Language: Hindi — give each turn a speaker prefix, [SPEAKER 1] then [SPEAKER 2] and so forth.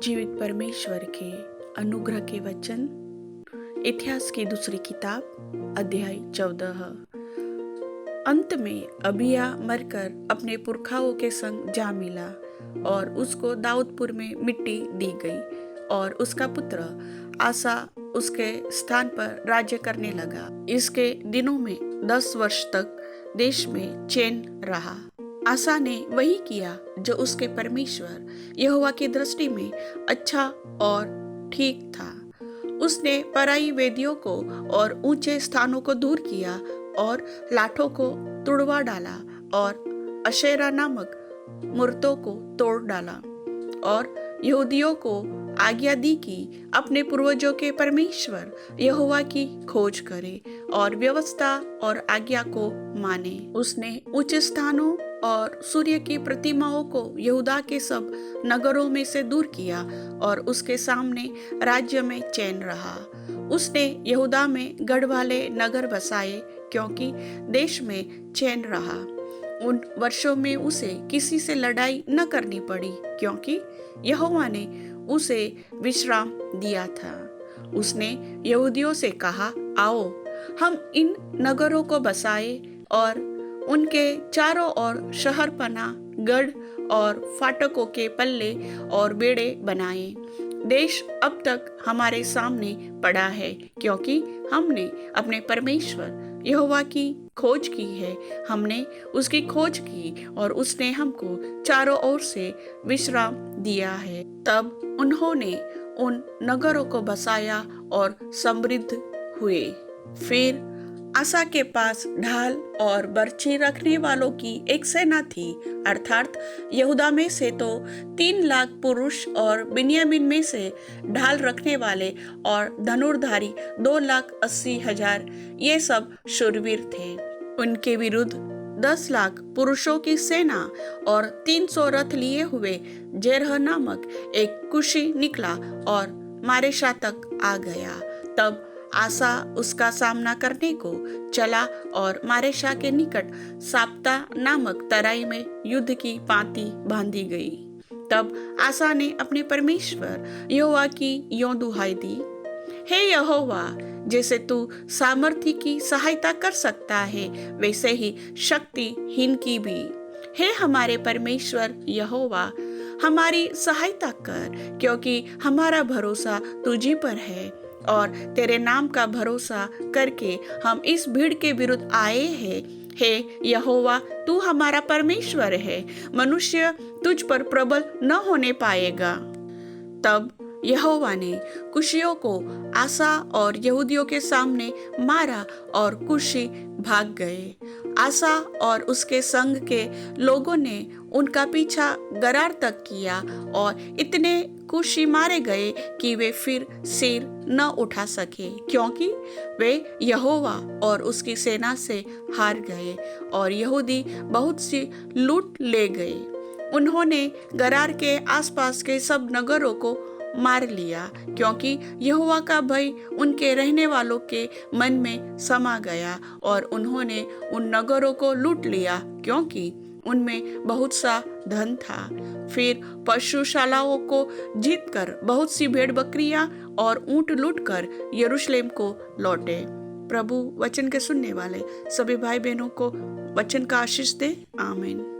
[SPEAKER 1] जीवित परमेश्वर के अनुग्रह के वचन। इतिहास की दूसरी किताब अध्याय 14। अंत में अबिया मरकर अपने पुरखाओं के संग जा मिला और उसको दाऊदपुर में मिट्टी दी गई और उसका पुत्र आसा उसके स्थान पर राज्य करने लगा। इसके दिनों में 10 वर्ष तक देश में चैन रहा। आसा ने वही किया जो उसके परमेश्वर यहोवा की दृष्टि में अच्छा और ठीक था। उसने पराई वेदियों को और ऊंचे स्थानों को दूर किया और लाठों को तुड़वा डाला और अशेरा नामक मूर्तों को तोड़ डाला और यहूदियों को आज्ञा दी कि अपने पूर्वजों के परमेश्वर यहोवा की खोज करे और व्यवस्था और आज्ञा को माने। उसने ऊंचे स्थानों और सूर्य की प्रतिमाओं को यहूदा के सब नगरों में से दूर किया और उसके सामने राज्य में चैन रहा। उसने यहूदा में गढ़ वाले नगर बसाए क्योंकि देश में चैन रहा। उन वर्षों में उसे किसी से लड़ाई न करनी पड़ी क्योंकि यहोवा ने उसे विश्राम दिया था। उसने यहूदियों से कहा, आओ हम इन नगरों को बसाए और उनके चारों ओर शहरपना गढ़ और फाटकों के पल्ले और बेड़े बनाए। देश अब तक हमारे सामने पड़ा है क्योंकि हमने अपने परमेश्वर यहोवा की खोज की है। हमने उसकी खोज की और उसने हमको चारों ओर से विश्राम दिया है। तब उन्होंने उन नगरों को बसाया और समृद्ध हुए। फिर आसा के पास ढाल और बर्छी रखने वालों की एक सेना थी, अर्थात यहूदा में से तो 3 लाख पुरुष और बिन्यामीन में से ढाल रखने वाले और धनुर्धारी 2,80,000 ये सब शूरवीर थे। उनके विरुद्ध 10 लाख पुरुषों की सेना और 300 रथ लिए हुए जेरह नामक एक कुशी निकला और मारेशा तक आ गया। तब आसा उसका सामना करने को चला और मारेशा के निकट साप्ता नामक तराई में युद्ध की पांति बांधी गई। तब आसा ने अपने परमेश्वर यहोवा की यों दुहाई दी, हे यहोवा, जैसे तू सामर्थी की सहायता कर सकता है वैसे ही शक्तिहीन की भी। हे हमारे परमेश्वर यहोवा, हमारी सहायता कर क्योंकि हमारा भरोसा तुझी पर है और तेरे नाम का भरोसा करके हम इस भीड़ के विरुद्ध आए हैं। हे यहोवा, तू हमारा परमेश्वर है, मनुष्य तुझ पर प्रबल न होने पाएगा। तब यहोवा ने कुशियों को आसा और यहूदियों के सामने मारा और कुशी भाग गए। आसा और उसके संग के लोगों ने उनका पीछा गरार तक किया और इतने कुशी मारे गए कि वे फिर सिर न उठा सके क्योंकि वे यहोवा और उसकी सेना से हार गए और यहूदी बहुत सी लूट ले गए। उन्होंने गरार के आसपास के सब नगरों को मार लिया क्योंकि यहोवा का भय उनके रहने वालों के मन में समा गया और उन्होंने उन नगरों को लूट लिया क्योंकि उनमें बहुत सा धन था। फिर पशुशालाओं को जीतकर बहुत सी भेड़ बकरियां और ऊंट लूटकर यरूशलेम को लौटे। प्रभु वचन के सुनने वाले सभी भाई बहनों को वचन का आशीष दे। आमीन।